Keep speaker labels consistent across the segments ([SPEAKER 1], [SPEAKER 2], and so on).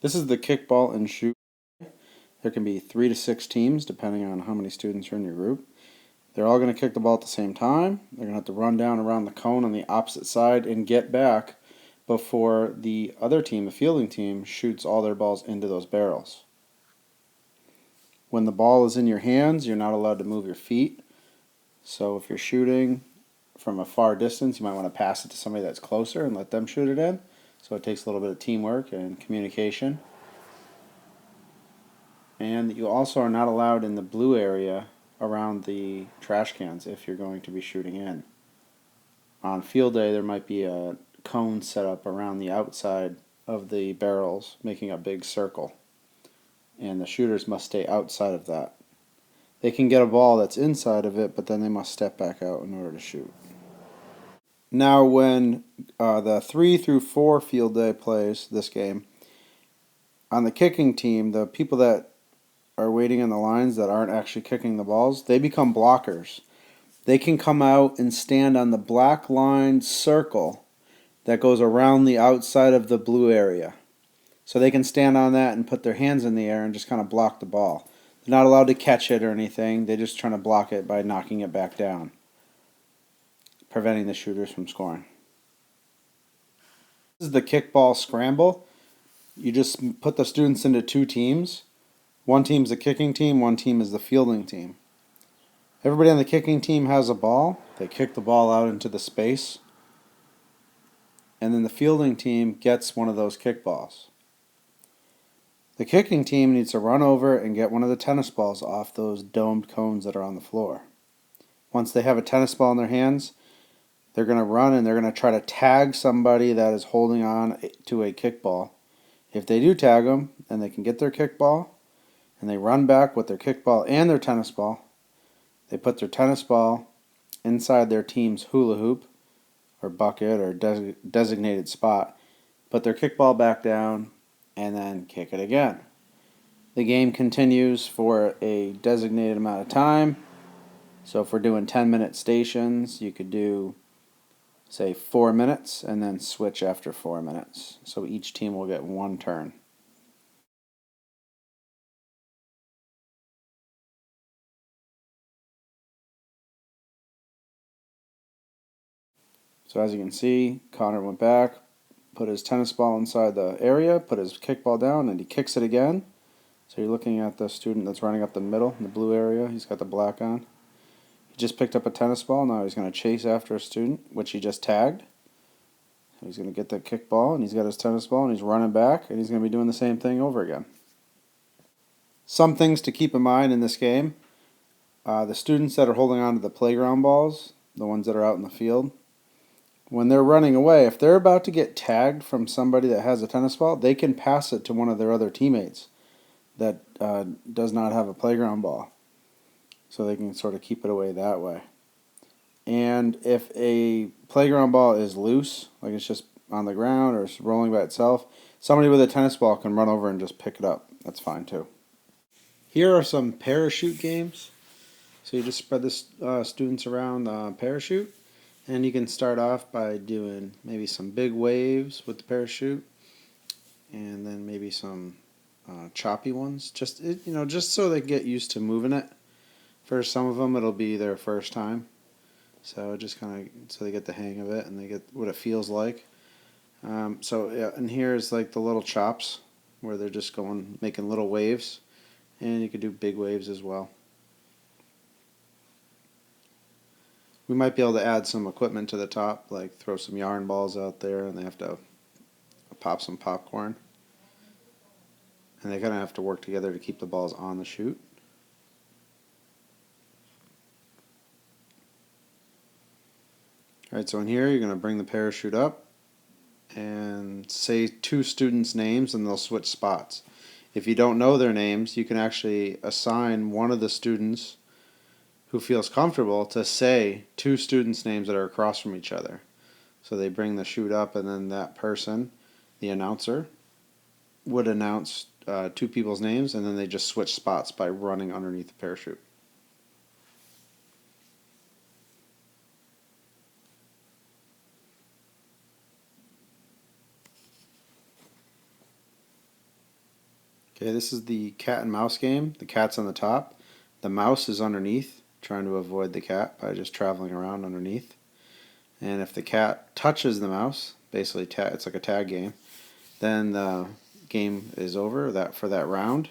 [SPEAKER 1] This is the Kickball and Shoot. There can be 3 to 6 teams depending on how many students are in your group. They're all going to kick the ball at the same time. They're going to have to run down around the cone on the opposite side and get back before the other team, the fielding team, shoots all their balls into those barrels. When the ball is in your hands, you're not allowed to move your feet. So if you're shooting from a far distance, you might want to pass it to somebody that's closer and let them shoot it in. So it takes a little bit of teamwork and communication. And you also are not allowed in the blue area around the trash cans if you're going to be shooting in. On field day, there might be a cone set up around the outside of the barrels, making a big circle. And the shooters must stay outside of that. They can get a ball that's inside of it, but then they must step back out in order to shoot. Now, when the 3 through 4 field day plays this game, on the kicking team, the people that are waiting in the lines that aren't actually kicking the balls, they become blockers. They can come out and stand on the black lined circle that goes around the outside of the blue area. So they can stand on that and put their hands in the air and just kind of block the ball. They're not allowed to catch it or anything. They're just trying to block it by knocking it back down, preventing the shooters from scoring. This is the Kickball Scramble. You just put the students into 2 teams. One team is the kicking team, one team is the fielding team. Everybody on the kicking team has a ball. They kick the ball out into the space. And then the fielding team gets one of those kickballs. The kicking team needs to run over and get one of the tennis balls off those domed cones that are on the floor. Once they have a tennis ball in their hands, they're going to run and they're going to try to tag somebody that is holding on to a kickball. If they do tag them, then they can get their kickball, and they run back with their kickball and their tennis ball. They put their tennis ball inside their team's hula hoop or bucket or designated spot, put their kickball back down, and then kick it again. The game continues for a designated amount of time. So if we're doing 10-minute stations, you could do, say, 4 minutes and then switch after 4 minutes. So each team will get 1 turn. So as you can see, Connor went back, put his tennis ball inside the area, put his kickball down, and he kicks it again. So you're looking at the student that's running up the middle in the blue area. He's got the black on. He just picked up a tennis ball. Now he's going to chase after a student, which he just tagged. So he's going to get that kickball, and he's got his tennis ball, and he's running back, and he's going to be doing the same thing over again. Some things to keep in mind in this game. The students that are holding on to the playground balls, the ones that are out in the field, when they're running away, if they're about to get tagged from somebody that has a tennis ball, they can pass it to one of their other teammates that does not have a playground ball. So they can sort of keep it away that way. And if a playground ball is loose, like it's just on the ground or it's rolling by itself, somebody with a tennis ball can run over and just pick it up. That's fine too. Here are some parachute games. So you just spread the students around the parachute. And you can start off by doing maybe some big waves with the parachute, and then maybe some choppy ones. Just so they get used to moving it. For some of them, it'll be their first time, so just kind of so they get the hang of it and they get what it feels like. And here's like the little chops where they're just making little waves, and you could do big waves as well. We might be able to add some equipment to the top, like throw some yarn balls out there, and they have to pop some popcorn. And they kind of have to work together to keep the balls on the chute. Alright, so in here you're going to bring the parachute up and say 2 students' names, and they'll switch spots. If you don't know their names, you can actually assign one of the students who feels comfortable to say 2 students' names that are across from each other. So they bring the chute up, and then that person, the announcer, would announce 2 people's names, and then they just switch spots by running underneath the parachute. Okay, this is the cat and mouse game. The cat's on the top. The mouse is underneath, trying to avoid the cat by just traveling around underneath. And if the cat touches the mouse, basically it's like a tag game, then the game is over for that round.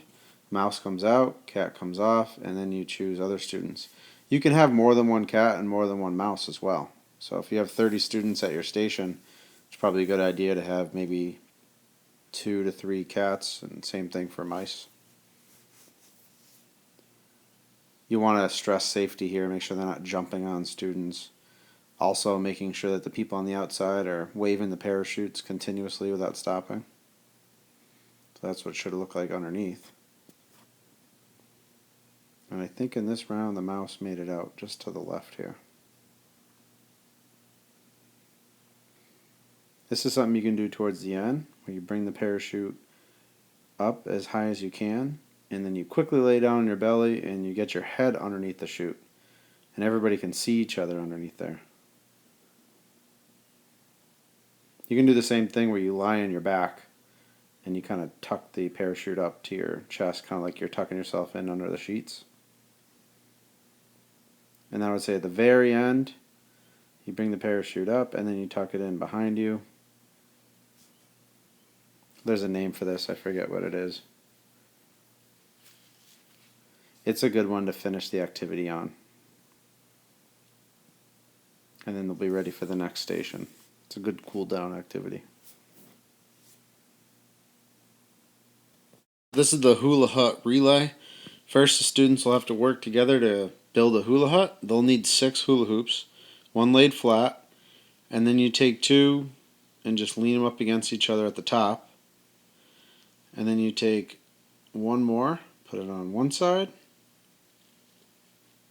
[SPEAKER 1] Mouse comes out, cat comes off, and then you choose other students. You can have more than one cat and more than one mouse as well. So if you have 30 students at your station, it's probably a good idea to have maybe 2 to 3 cats, and same thing for mice. You want to stress safety here, make sure they're not jumping on students. Also making sure that the people on the outside are waving the parachutes continuously without stopping. So that's what it should look like underneath. And I think in this round the mouse made it out just to the left here. This is something you can do towards the end, where you bring the parachute up as high as you can, and then you quickly lay down on your belly and you get your head underneath the chute. And everybody can see each other underneath there. You can do the same thing where you lie on your back and you kind of tuck the parachute up to your chest, kind of like you're tucking yourself in under the sheets. And I would say at the very end, you bring the parachute up and then you tuck it in behind you. There's a name for this, I forget what it is. It's a good one to finish the activity on. And then they'll be ready for the next station. It's a good cool down activity. This is the Hula Hut Relay. First, the students will have to work together to build a hula hut. They'll need 6 hula hoops, 1 laid flat, and then you take 2 and just lean them up against each other at the top. And then you take 1 more, put it on one side,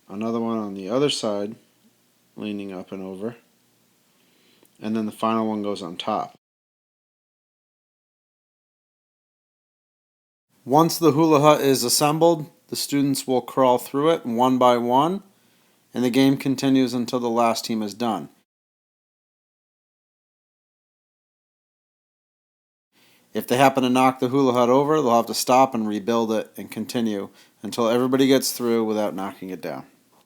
[SPEAKER 1] another one on the other side, leaning up and over, and then the final one goes on top. Once the hula hut is assembled, the students will crawl through it one by one, and the game continues until the last team is done. If they happen to knock the hula hut over, they'll have to stop and rebuild it and continue until everybody gets through without knocking it down.